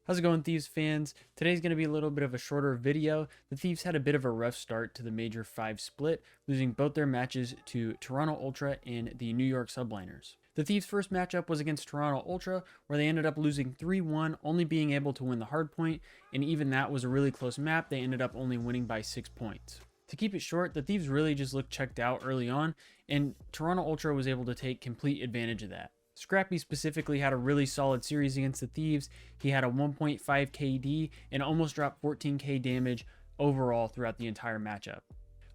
How's it going, Thieves fans? Today's going to be a little bit of a shorter video. The Thieves had a bit of a rough start to the Major 5 split, losing both their matches to Toronto Ultra and the New York Subliners. The Thieves' first matchup was against Toronto Ultra, where they ended up losing 3-1, only being able to win the hardpoint, and even that was a really close map. They ended up only winning by 6 points. To keep it short, the Thieves really just looked checked out early on, and Toronto Ultra was able to take complete advantage of that. Scrappy specifically had a really solid series against the Thieves. He had a 1.5 KD and almost dropped 14k damage overall throughout the entire matchup.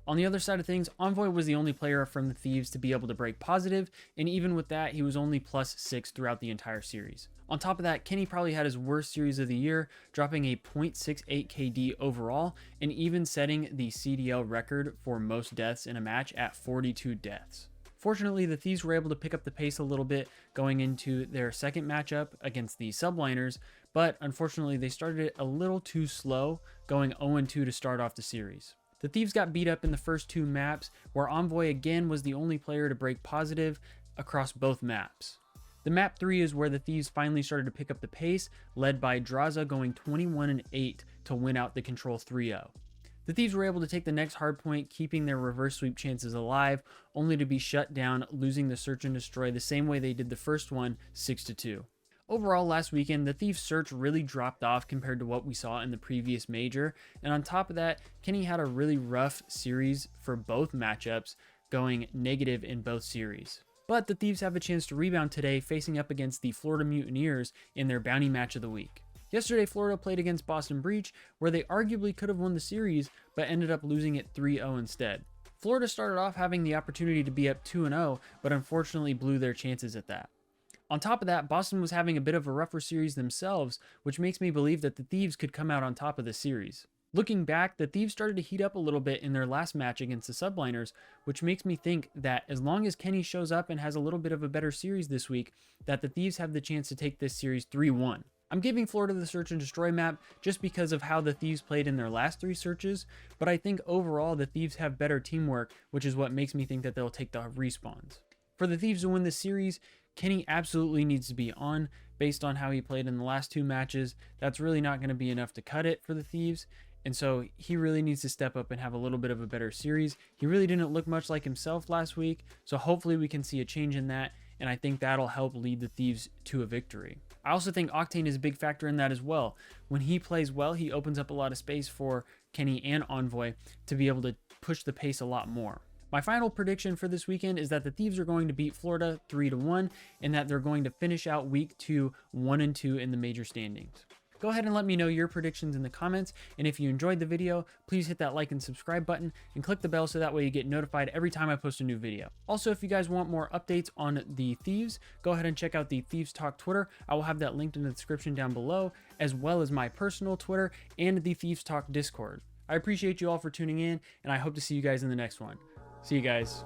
On the other side of things, Envoy was the only player from the Thieves to be able to break positive, and even with that, he was only +6 throughout the entire series. On top of that, Kenny probably had his worst series of the year, dropping a 0.68 KD overall, and even setting the CDL record for most deaths in a match at 42 deaths. Fortunately, the Thieves were able to pick up the pace a little bit going into their second matchup against the Subliners, but unfortunately they started it a little too slow, going 0-2 to start off the series. The Thieves got beat up in the first 2 maps, where Envoy again was the only player to break positive across both maps. The map 3 is where the Thieves finally started to pick up the pace, led by Drazah going 21-8 to win out the Control 3-0. The Thieves were able to take the next hardpoint, keeping their reverse sweep chances alive, only to be shut down, losing the search and destroy the same way they did the first one, 6-2. Overall, last weekend, the Thieves' search really dropped off compared to what we saw in the previous major, and on top of that, Kenny had a really rough series for both matchups, going negative in both series. But the Thieves have a chance to rebound today, facing up against the Florida Mutineers in their bounty match of the week. Yesterday, Florida played against Boston Breach, where they arguably could have won the series, but ended up losing it 3-0 instead. Florida started off having the opportunity to be up 2-0, but unfortunately blew their chances at that. On top of that, Boston was having a bit of a rougher series themselves, which makes me believe that the Thieves could come out on top of the series. Looking back, the Thieves started to heat up a little bit in their last match against the Subliners, which makes me think that as long as Kenny shows up and has a little bit of a better series this week, that the Thieves have the chance to take this series 3-1. I'm giving Florida the search and destroy map just because of how the Thieves played in their last 3 searches, but I think overall the Thieves have better teamwork, which is what makes me think that they'll take the respawns. For the Thieves to win this series, Kenny absolutely needs to be on. Based on how he played in the last 2 matches, that's really not going to be enough to cut it for the Thieves, and so he really needs to step up and have a little bit of a better series. He really didn't look much like himself last week, so hopefully we can see a change in that, and I think that'll help lead the Thieves to a victory. I also think Octane is a big factor in that as well. When he plays well, he opens up a lot of space for Kenny and Envoy to be able to push the pace a lot more. My final prediction for this weekend is that the Thieves are going to beat Florida 3-1, and that they're going to finish out week 2 1-2 in the major standings. Go ahead and let me know your predictions in the comments, and if you enjoyed the video, please hit that like and subscribe button and click the bell so that way you get notified every time I post a new video. Also, if you guys want more updates on the Thieves, go ahead and check out the Thieves Talk Twitter. I will have that linked in the description down below, as well as my personal Twitter and the Thieves Talk Discord. I appreciate you all for tuning in, and I hope to see you guys in the next one. See you guys.